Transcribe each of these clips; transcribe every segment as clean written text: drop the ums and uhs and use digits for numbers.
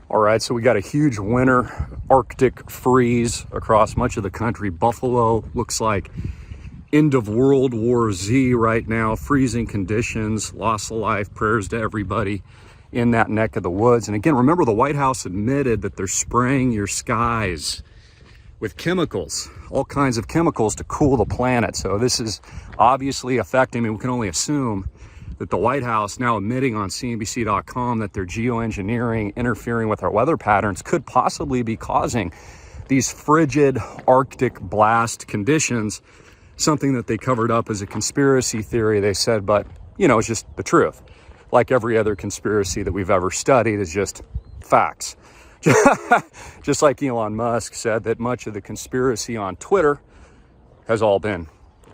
All right, so we got a huge winter Arctic freeze across much of the country. Buffalo looks like end of World War Z right now. Freezing conditions, loss of life, prayers to everybody in that neck of the woods. And again, remember the White House admitted that they're spraying your skies with chemicals, all kinds of chemicals to cool the planet. So this is obviously affecting, we can only assume that the White House now admitting on CNBC.com that their geoengineering interfering with our weather patterns could possibly be causing these frigid Arctic blast conditions, something that they covered up as a conspiracy theory, they said, but it's just the truth. Like every other conspiracy that we've ever studied is just facts. Just like Elon Musk said that much of the conspiracy on Twitter has all been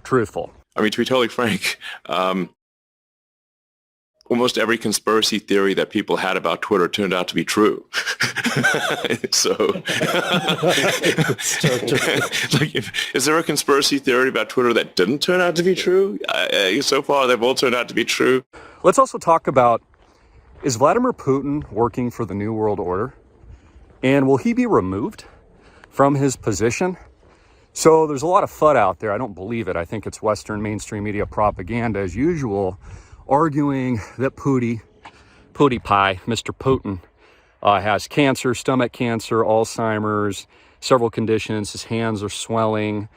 truthful. I mean, to be totally frank, almost every conspiracy theory that people had about Twitter turned out to be true. Is there a conspiracy theory about Twitter that didn't turn out to be true? So far, they've all turned out to be true. Let's also talk about, is Vladimir Putin working for the New World Order? And will he be removed from his position? So there's a lot of FUD out there. I don't believe it. I think it's Western mainstream media propaganda as usual, arguing that Mr. Putin, has cancer, stomach cancer, Alzheimer's, several conditions. His hands are swelling.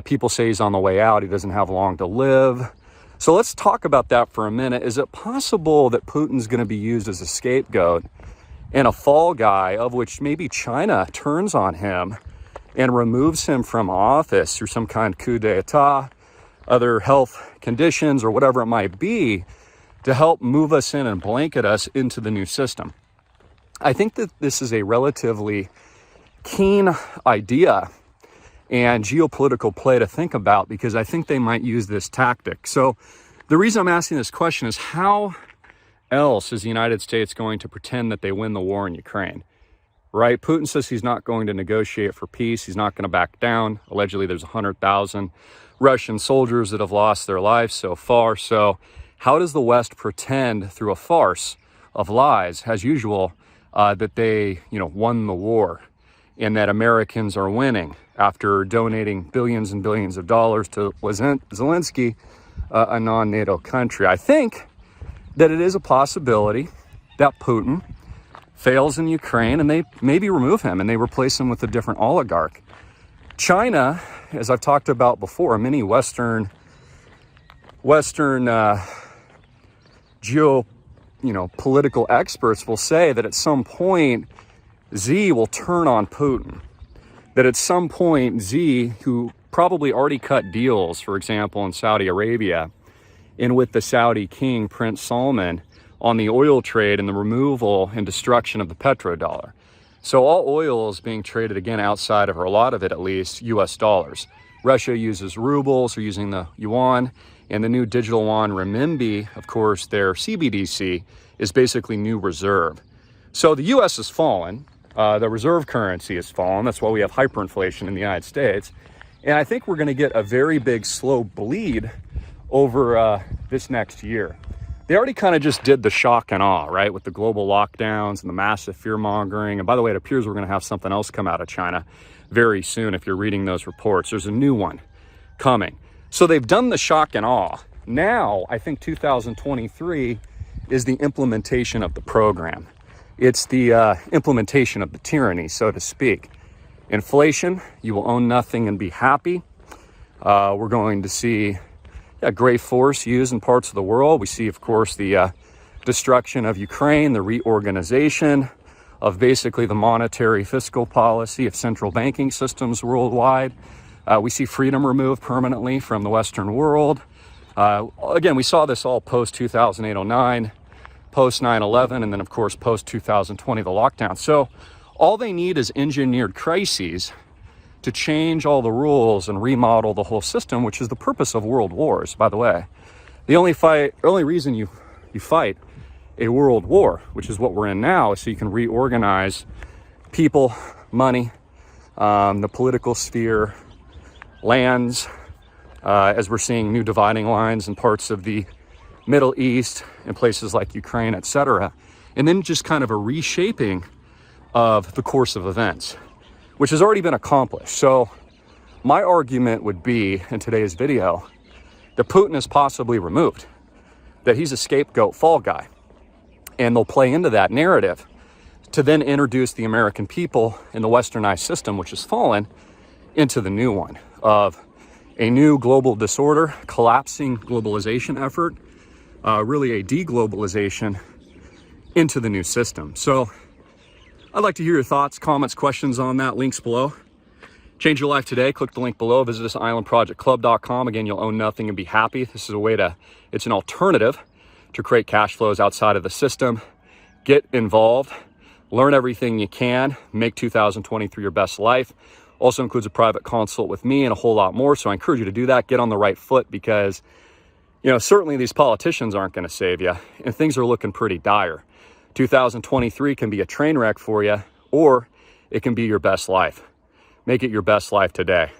People say he's on the way out. He doesn't have long to live. So let's talk about that for a minute. Is it possible that Putin's going to be used as a scapegoat and a fall guy, of which maybe China turns on him and removes him from office through some kind of coup d'etat, other health conditions or whatever it might be, to help move us in and blanket us into the new system? I think that this is a relatively keen idea and geopolitical play to think about, because I think they might use this tactic. So the reason I'm asking this question is, how else is the United States going to pretend that they win the war in Ukraine? Right? Putin says he's not going to negotiate for peace. He's not going to back down. Allegedly, there's 100,000 Russian soldiers that have lost their lives so far. So how does the West pretend through a farce of lies, as usual, that they, won the war and that Americans are winning after donating billions and billions of dollars to Zelensky, a non-NATO country? I think that it is a possibility that Putin fails in Ukraine and they maybe remove him and they replace him with a different oligarch. China, as I've talked about before, many Western political experts will say that at some point Xi will turn on Putin. That at some point Xi, who probably already cut deals, for example, in Saudi Arabia and with the Saudi king, Prince Salman, on the oil trade and the removal and destruction of the petrodollar. So all oil is being traded again outside of, or a lot of it at least, US dollars. Russia uses rubles, or using the yuan, and the new digital yuan renminbi, of course, their CBDC, is basically new reserve. So the US has fallen. The reserve currency has fallen. That's why we have hyperinflation in the United States. And I think we're going to get a very big slow bleed over this next year. They already kind of just did the shock and awe, right, with the global lockdowns and the massive fear-mongering. And by the way, it appears we're going to have something else come out of China very soon if you're reading those reports. There's a new one coming. So they've done the shock and awe. Now, I think 2023 is the implementation of the program. It's the implementation of the tyranny, so to speak. Inflation, you will own nothing and be happy. We're going to see great force used in parts of the world. We see, of course, the destruction of Ukraine, the reorganization of basically the monetary fiscal policy of central banking systems worldwide. We see freedom removed permanently from the Western world. Again, we saw this all post-2008-09, post-9/11, and then, of course, post-2020, the lockdown. So all they need is engineered crises to change all the rules and remodel the whole system, which is the purpose of world wars, by the way. The only reason you fight a world war, which is what we're in now, is so you can reorganize people, money, the political sphere, lands, as we're seeing new dividing lines in parts of the Middle East, in places like Ukraine, etc. And then just kind of a reshaping of the course of events, which has already been accomplished. So my argument would be in today's video that Putin is possibly removed, that he's a scapegoat fall guy. And they'll play into that narrative to then introduce the American people in the westernized system, which has fallen, into the new one of a new global disorder, collapsing globalization effort, really a deglobalization into the new system. So I'd like to hear your thoughts, comments, questions on that. Links below. Change your life today. Click the link below. Visit us at islandprojectclub.com. Again, you'll own nothing and be happy. This is a way to, it's an alternative to create cash flows outside of the system. Get involved. Learn everything you can. Make 2023 your best life. Also includes a private consult with me and a whole lot more. So I encourage you to do that. Get on the right foot because, you know, certainly these politicians aren't going to save you. And things are looking pretty dire. 2023 can be a train wreck for you, or it can be your best life. Make it your best life today.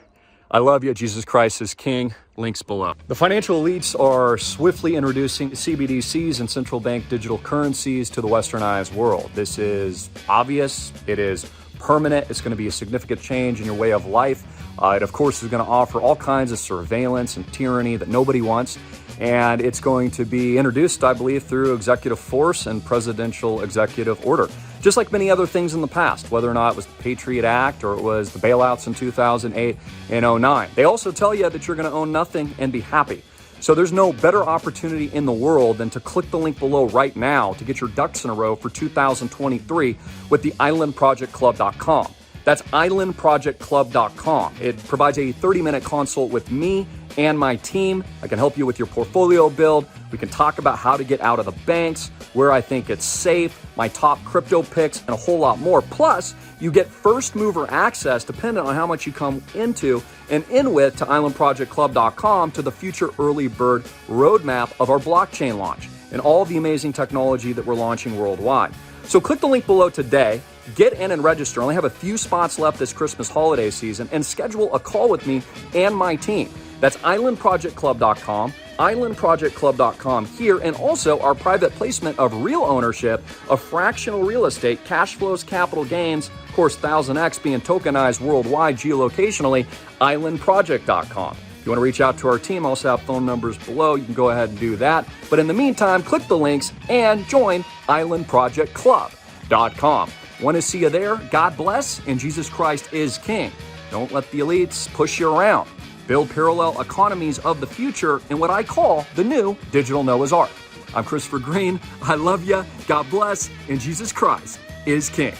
I love you. Jesus Christ is King. Links below. The financial elites are swiftly introducing CBDCs and central bank digital currencies to the westernized world. This is obvious. It is permanent. It's going to be a significant change in your way of life. It, of course, is going to offer all kinds of surveillance and tyranny that nobody wants. And it's going to be introduced, I believe, through executive force and presidential executive order. Just like many other things in the past, whether or not it was the Patriot Act or it was the bailouts in 2008 and 09. They also tell you that you're going to own nothing and be happy. So there's no better opportunity in the world than to click the link below right now to get your ducks in a row for 2023 with the islandprojectclub.com. That's islandprojectclub.com. It provides a 30-minute consult with me and my team. I can help you with your portfolio build. We can talk about how to get out of the banks, where I think it's safe, my top crypto picks, and a whole lot more. Plus, you get first mover access, dependent on how much you come into and in with, to islandprojectclub.com to the future early bird roadmap of our blockchain launch and all the amazing technology that we're launching worldwide. So click the link below today. Get in and register. I only have a few spots left this Christmas holiday season, and schedule a call with me and my team. That's islandprojectclub.com, islandprojectclub.com here, and also our private placement of real ownership of fractional real estate, cash flows, capital gains, of course, 1000X being tokenized worldwide geolocationally, islandproject.com. If you want to reach out to our team, I also have phone numbers below. You can go ahead and do that. But in the meantime, click the links and join islandprojectclub.com. Want to see you there? God bless, and Jesus Christ is King. Don't let the elites push you around. Build parallel economies of the future in what I call the new digital Noah's Ark. I'm Christopher Greene. I love you. God bless, and Jesus Christ is King.